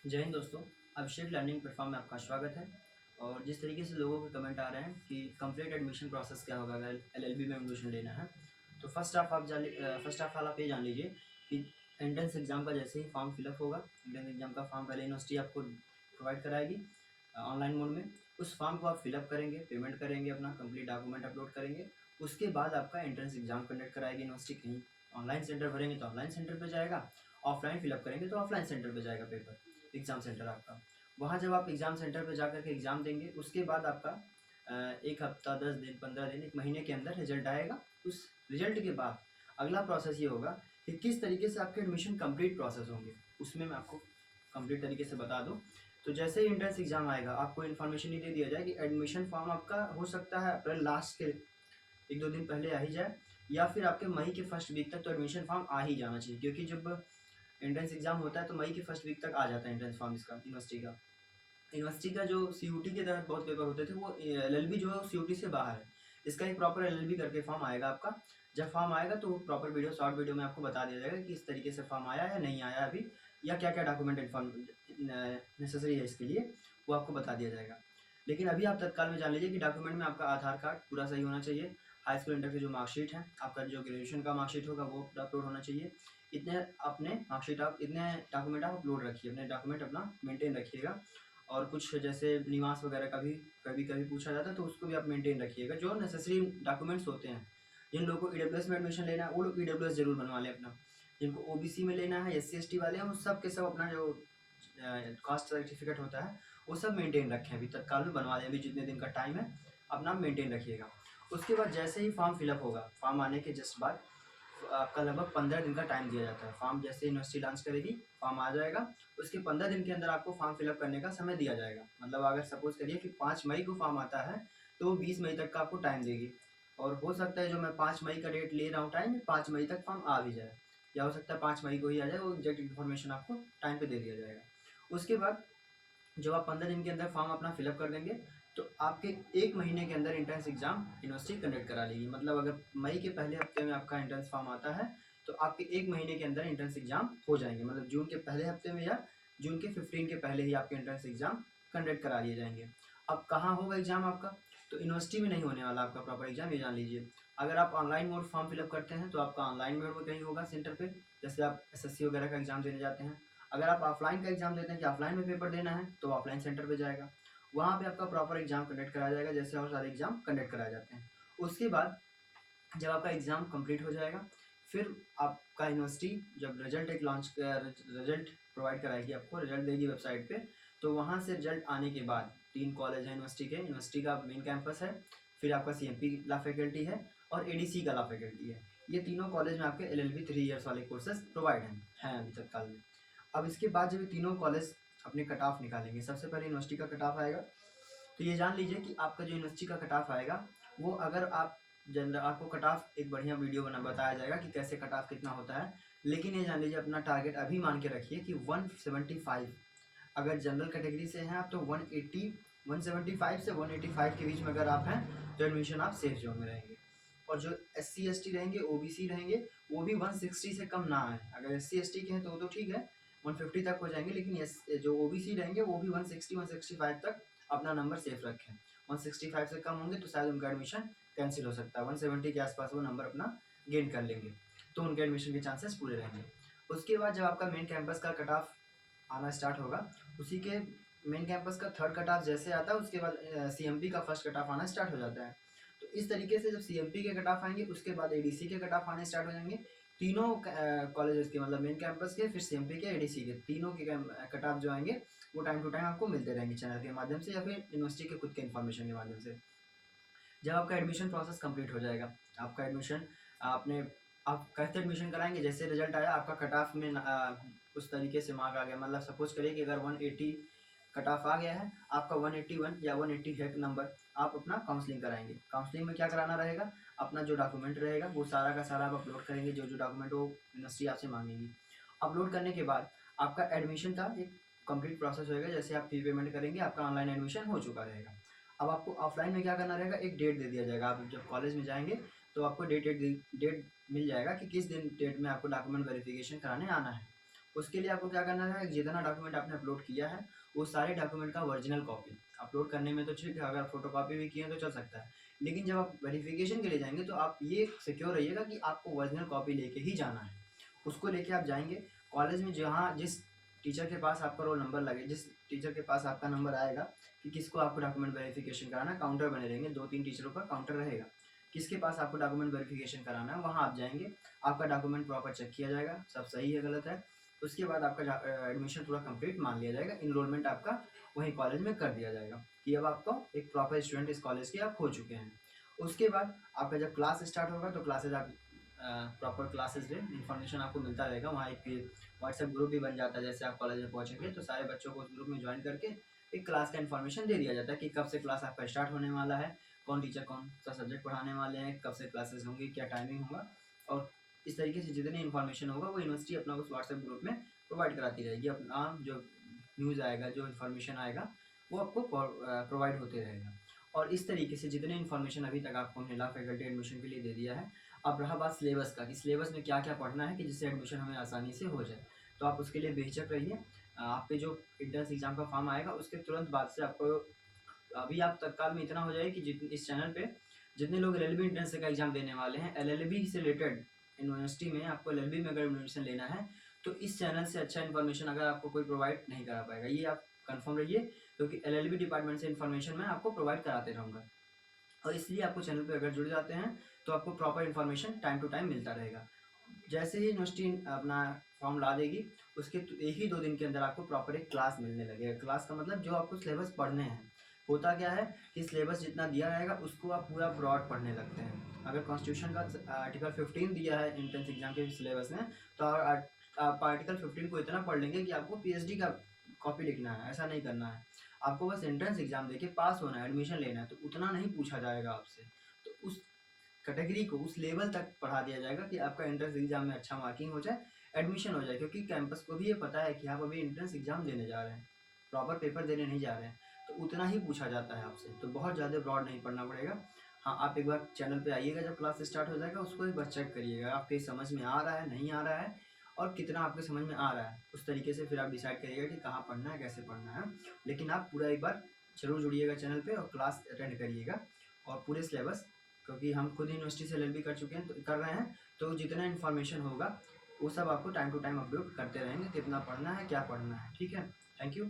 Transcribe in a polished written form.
जय हिंद दोस्तों। अभिषेक learning platform में आपका स्वागत है। और जिस तरीके से लोगों के कमेंट आ रहे हैं कि कंप्लीट एडमिशन प्रोसेस क्या होगा अगर एलएलबी में एडमिशन लेना है, तो फर्स्ट ऑफ ऑल आप ये जान लीजिए कि एंट्रेंस एग्ज़ाम का जैसे ही फॉर्म फिलअप होगा, एंट्रेंस एग्ज़ाम का फॉर्म पहले यूनिवर्सिटी आपको प्रोवाइड कराएगी ऑनलाइन मोड में। उस फॉर्म को आप फिलअप करेंगे, पेमेंट करेंगे, अपना कंप्लीट डॉक्यूमेंट अपलोड करेंगे। उसके बाद आपका एंट्रेंस एग्ज़ाम कंडक्ट कराएगी यूनिवर्सिटी। कहीं ऑनलाइन सेंटर भरेंगे तो ऑनलाइन सेंटर पर जाएगा, ऑफलाइन फिलअप करेंगे तो ऑफलाइन सेंटर पर जाएगा पेपर, एग्ज़ाम सेंटर आपका। वहाँ जब आप एग्ज़ाम सेंटर पे जाकर के एग्ज़ाम देंगे, उसके बाद आपका 1 हफ्ता, 10 दिन, 15 दिन, 1 महीने के अंदर रिज़ल्ट आएगा। उस रिज़ल्ट के बाद अगला प्रोसेस ये होगा कि किस तरीके से आपके एडमिशन कंप्लीट प्रोसेस होंगे, उसमें मैं आपको कंप्लीट तरीके से बता दूँ। तो जैसे ही एंट्रेंस एग्ज़ाम आएगा, आपको इन्फॉर्मेशन ये दे दिया जाए कि एडमिशन फॉर्म आपका हो सकता है अप्रैल लास्ट के 1-2 दिन पहले आ ही जाए, या फिर आपके मई के फर्स्ट वीक तक तो एडमिशन फॉर्म आ ही जाना चाहिए, क्योंकि जब एंट्रेंस एग्ज़ाम होता है तो मई के फर्स्ट वीक तक आ जाता है एंट्रेंस फॉर्म इसका यूनिवर्सिटी का जो सीयूटी के तहत बहुत पेपर होते थे, वो एलएलबी जो है सीयूटी से बाहर है। इसका एक प्रॉपर एलएलबी करके फॉर्म आएगा आपका। जब फॉर्म आएगा तो प्रॉपर वीडियो, शॉर्ट वीडियो में आपको बता दिया जाएगा कि इस तरीके से फॉर्म आया है, नहीं आया अभी, या क्या-क्या डॉक्यूमेंट नेसेसरी है इसके लिए, वो आपको बता दिया जाएगा। लेकिन अभी आप तत्काल में जान लीजिए कि डॉक्यूमेंट में आपका आधार कार्ड पूरा सही होना चाहिए, हाई स्कूल इंटर की जो मार्कशीट है, आपका जो ग्रेजुएशन का मार्कशीट होगा वो अपलोड होना चाहिए। इतने अपने मार्कशीट आप इतने डॉक्यूमेंट आप अपलोड रखिए, अपने डॉक्यूमेंट अपना मेंटेन रखिएगा। और कुछ जैसे निवास वगैरह का भी कभी-कभी पूछा जाता है, तो उसको भी आप मेंटेन रखिएगा। जो नेसेसरी डॉक्यूमेंट्स होते हैं, जिन लोगों को ईडब्ल्यूएस में एडमिशन लेना है, वो लोग ईडब्ल्यूएस ज़रूर बनवा लें अपना। जिनको ओबीसी में लेना है, एससी एसटी वाले हैं, वो सब के सब अपना जो कास्ट सर्टिफिकेट होता है, वो सब मेंटेन रखें। अभी तत्काल में बनवा लें, अभी जितने दिन का टाइम है, अपना मेंटेन रखिएगा। उसके बाद जैसे ही फॉर्म फिलअप होगा, फॉर्म आने के जस्ट बाद आपका लगभग 15 दिन का टाइम दिया जाता है। फॉर्म जैसे यूनिवर्सिटी लॉन्च करेगी, फॉर्म आ जाएगा, उसके 15 दिन के अंदर आपको फॉर्म फिलअप करने का समय दिया जाएगा। मतलब अगर सपोज़ करिए कि 5 मई को फॉर्म आता है, तो 20 मई तक का आपको टाइम देगी। और हो सकता है जो मैं 5 मई का डेट ले रहा हूँ टाइम, 5 मई तक फॉर्म आ भी जाए, या हो सकता है 5 मई को ही आ जाए, वो एग्जैक्ट इन्फॉर्मेशन आपको टाइम पे दे दिया जाएगा। उसके बाद जब आप 15 दिन के अंदर फॉर्म अपना फिलअप कर देंगे, तो आपके 1 महीने के अंदर एंट्रेंस एग्ज़ाम यूनिवर्सिटी कंडक्ट करा लेगी। मतलब अगर मई के पहले हफ्ते में आपका एंट्रेंस फॉर्म आता है, तो आपके 1 महीने के अंदर एंट्रेंस एग्ज़ाम हो जाएँगे। मतलब जून के पहले हफ्ते में या जून के 15 के पहले ही आपके एंट्रेंस एग्ज़ाम कंडक्ट करा लिए जाएँगे। अब कहाँ होगा एग्ज़ाम आपका? तो यूनिवर्सिटी में नहीं होने वाला आपका प्रॉपर एग्ज़ाम, ये जान लीजिए। अगर आप ऑनलाइन मोड फॉर्म फिलअप करते हैं, तो आपका ऑनलाइन मोड में कहीं होगा सेंटर पे, जैसे आप एसएससी वगैरह का एग्ज़ाम देने जाते हैं। अगर आप ऑफलाइन का एग्ज़ाम देते हैं कि ऑफलाइन में पेपर देना है, तो ऑफलाइन सेंटर पे जाएगा। वहाँ पे आपका प्रॉपर एग्ज़ाम कंडक्ट कराया जाएगा, जैसे और सारे एग्ज़ाम कंडक्ट कराए जाते हैं। उसके बाद जब आपका एग्ज़ाम कंप्लीट हो जाएगा, फिर आपका यूनिवर्सिटी जब रिज़ल्ट प्रोवाइड कराएगी आपको, रिज़ल्ट देगी वेबसाइट पे, तो वहाँ से रिज़ल्ट आने के बाद 3 कॉलेज हैं यूनिवर्सिटी के। यूनिवर्सिटी का मेन कैंपस है, फिर आपका सीएमपी लॉ फैकल्टी है और एडीसी का लॉ फैकल्टी है। ये तीनों कॉलेज में आपके एलएलबी 3 इयर्स वाले कोर्सेज़ प्रोवाइड हैं अभी तत्काल में। अब इसके बाद जब ये तीनों कॉलेज अपने कट ऑफ निकालेंगे, सबसे पहले यूनिवर्सिटी का कट ऑफ आएगा। तो ये जान लीजिए कि आपका जो यूनिवर्सिटी का कट ऑफ आएगा, वो अगर आप जनरल, आपको कट ऑफ एक बढ़िया वीडियो बना बताया जाएगा कि कैसे कट ऑफ कितना होता है। लेकिन ये जान लीजिए, अपना टारगेट अभी मान के रखिए कि 175। अगर जनरल कैटेगरी से हैं आप तो 180, 175 से 185 के बीच में अगर आप हैं, तो एडमिशन आप सेफ जोन में रहेंगे। और जो एससी एसटी रहेंगे, ओबीसी रहेंगे, वो भी 160 से कम ना आए। अगर एससी एसटी के हैं तो ठीक है, 150 तक हो जाएंगे, लेकिन जो ओबीसी रहेंगे वो भी 160, 165 तक अपना नंबर सेफ रखें। 165 से कम होंगे तो शायद उनका एडमिशन कैंसिल हो सकता है। 170 के आसपास वो नंबर अपना गेन कर लेंगे, तो उनके एडमिशन के चांसेस पूरे रहेंगे। उसके बाद जब आपका मेन कैंपस का कट ऑफ आना स्टार्ट होगा, उसी के मेन कैंपस का थर्ड कट ऑफ जैसे आता है, उसके बाद सीएमपी का फर्स्ट कट ऑफ आना स्टार्ट हो जाता है। तो इस तरीके से जब सीएमपी के कट ऑफ आएंगे, उसके बाद एडीसी के कट ऑफ आने स्टार्ट हो जाएंगे। तीनों कॉलेजेस के, मतलब मेन कैंपस के, फिर सीएमपी के, एडीसी के, तीनों के कट ऑफ जो आएंगे, वो टाइम टू टाइम आपको मिलते रहेंगे चैनल के माध्यम से या फिर यूनिवर्सिटी के खुद के इन्फॉर्मेशन के माध्यम से। जब आपका एडमिशन प्रोसेस कंप्लीट हो जाएगा, आपका एडमिशन आपने आप कैसे एडमिशन कराएंगे, जैसे रिजल्ट आया आपका कट ऑफ में उस तरीके से मार्क आ गया, मतलब सपोज करिए कि अगर 180 कट ऑफ आ गया है, आपका 181 या 180 है नंबर, आप अपना काउंसलिंग कराएंगे। काउंसलिंग में क्या कराना रहेगा, अपना जो डॉक्यूमेंट रहेगा वो सारा का सारा आप अपलोड करेंगे, जो जो डॉक्यूमेंट वो यूनिवर्सिटी आपसे मांगेगी। अपलोड करने के बाद आपका एडमिशन का एक कंप्लीट प्रोसेस होएगा। जैसे आप फी पेमेंट करेंगे, आपका ऑनलाइन एडमिशन हो चुका रहेगा। अब आपको ऑफलाइन में क्या करना रहेगा, एक डेट दे दिया जाएगा। आप जब कॉलेज में जाएंगे तो आपको डेट मिल जाएगा कि किस दिन डेट में आपको डॉक्यूमेंट वेरिफिकेशन कराने आना है। उसके लिए आपको क्या करना है, जितना डॉक्यूमेंट आपने अपलोड किया है वो सारे डॉक्यूमेंट का ओरिजिनल कॉपी अपलोड करने में तो ठीक है, अगर फोटोकॉपी भी किए तो चल सकता है, लेकिन जब आप वेरिफिकेशन के लिए जाएंगे तो आप ये सिक्योर रहिएगा कि आपको ओरिजिनल कॉपी लेके ही जाना है। उसको लेके आप जाएंगे कॉलेज में, जहाँ जिस टीचर के पास आपका रोल नंबर लगे, जिस टीचर के पास आपका नंबर आएगा कि किसको आपको डॉक्यूमेंट वेरिफिकेशन कराना, काउंटर बने रहेंगे, 2-3 टीचरों का काउंटर रहेगा, किसके पास आपको डॉक्यूमेंट वेरिफिकेशन कराना है, वहाँ आप जाएंगे, आपका डॉक्यूमेंट प्रॉपर चेक किया जाएगा, सब सही है गलत है, उसके बाद आपका एडमिशन पूरा कंप्लीट मान लिया जाएगा, इनरोलमेंट आपका वहीं कॉलेज में कर दिया जाएगा कि अब आपको एक प्रॉपर स्टूडेंट इस कॉलेज के आप हो चुके हैं। उसके बाद आपका जब क्लास स्टार्ट होगा तो क्लासेज आप प्रॉपर क्लासेज में इन्फॉर्मेशन आपको मिलता रहेगा, वहाँ एक व्हाट्सएप ग्रुप भी बन जाता है, जैसे आप कॉलेज में पहुँचेंगे तो सारे बच्चों को उस ग्रुप में ज्वाइन करके एक क्लास का इन्फॉर्मेशन दे दिया जाता है कि कब से क्लास आपका स्टार्ट होने वाला है, कौन टीचर कौन सा सब्जेक्ट पढ़ाने वाले हैं, कब से क्लासेस होंगी, क्या टाइमिंग होगा, और इस तरीके से जितनी इन्फॉर्मेशन होगा वो यूनिवर्सिटी अपना उस व्हाट्सएप ग्रुप में प्रोवाइड कराती रहेगी। अपना जो न्यूज़ आएगा, जो इन्फॉर्मेशन आएगा वो आपको प्रोवाइड होते रहेगा। और इस तरीके से जितने इन्फॉर्मेशन अभी तक आपको मिला फैकल्टी एडमिशन के लिए दे दिया है। अब रहा बात सिलेबस का कि सिलेबस में क्या क्या पढ़ना है कि जिससे एडमिशन हमें आसानी से हो जाए, तो आप उसके लिए बेझिझक रहिए। आपके जो एंट्रेंस एग्ज़ाम का फॉर्म आएगा उसके तुरंत बाद से आपको, अभी आप तत्काल में इतना हो जाए कि जितने इस चैनल पे जितने लोग एलएलबी एंट्रेंस का एग्ज़ाम देने वाले हैं, एलएलबी से रिलेटेड यूनिवर्सिटी में आपको एलएलबी में अगर एडमिशन लेना है तो इस चैनल से अच्छा इन्फॉर्मेशन अगर आपको कोई प्रोवाइड नहीं करा पाएगा, ये आप कंफर्म रहिए, क्योंकि एलएलबी डिपार्टमेंट से इन्फॉर्मेशन मैं आपको प्रोवाइड कराते रहूँगा। और इसलिए आपको चैनल पे अगर जुड़ जाते हैं तो आपको proper information time to time मिलता रहेगा। जैसे ही यूनिवर्सिटी अपना फॉर्म ला देगी उसके एक ही 2 दिन के अंदर आपको प्रॉपर एक क्लास मिलने लगेगा। क्लास का मतलब जो आपको सिलेबस पढ़ने हैं। होता क्या है कि सिलेबस जितना दिया रहेगा उसको आप पूरा ब्रॉड पढ़ने लगते हैं। अगर कॉन्स्टिट्यूशन का आर्टिकल 15 दिया है एंट्रेंस एग्जाम के सिलेबस में, तो आप आर्टिकल 15 को इतना पढ़ लेंगे कि आपको पीएचडी का कॉपी लिखना है। ऐसा नहीं करना है, आपको बस एंट्रेंस एग्जाम देके पास होना है, एडमिशन लेना है, तो उतना नहीं पूछा जाएगा आपसे। तो उस कैटेगरी को उस लेवल तक पढ़ा दिया जाएगा कि आपका एंट्रेंस एग्जाम में अच्छा मार्किंग हो जाए, एडमिशन हो जाए, क्योंकि कैंपस को भी ये पता है कि आप अभी एंट्रेंस एग्जाम देने जा रहे हैं, प्रॉपर पेपर देने नहीं जा रहे हैं, तो उतना ही पूछा जाता है आपसे, तो बहुत ज़्यादा ब्रॉड नहीं पढ़ना पड़ेगा। हाँ, आप एक बार चैनल पे आइएगा, जब क्लास स्टार्ट हो जाएगा उसको एक बार चेक करिएगा आपके समझ में आ रहा है नहीं आ रहा है, और कितना आपके समझ में आ रहा है, उस तरीके से फिर आप डिसाइड करिएगा कि कहाँ पढ़ना है, कैसे पढ़ना है। लेकिन आप पूरा एक बार जरूर जुड़िएगा चैनल पे और क्लास अटेंड करिएगा, और पूरे सिलेबस, क्योंकि हम खुद यूनिवर्सिटी से एलएलबी कर चुके हैं तो कर रहे हैं, तो जितना इन्फॉर्मेशन होगा वो सब आपको टाइम टू टाइम अपलोड करते रहेंगे, कितना पढ़ना है क्या पढ़ना है। ठीक है, थैंक यू।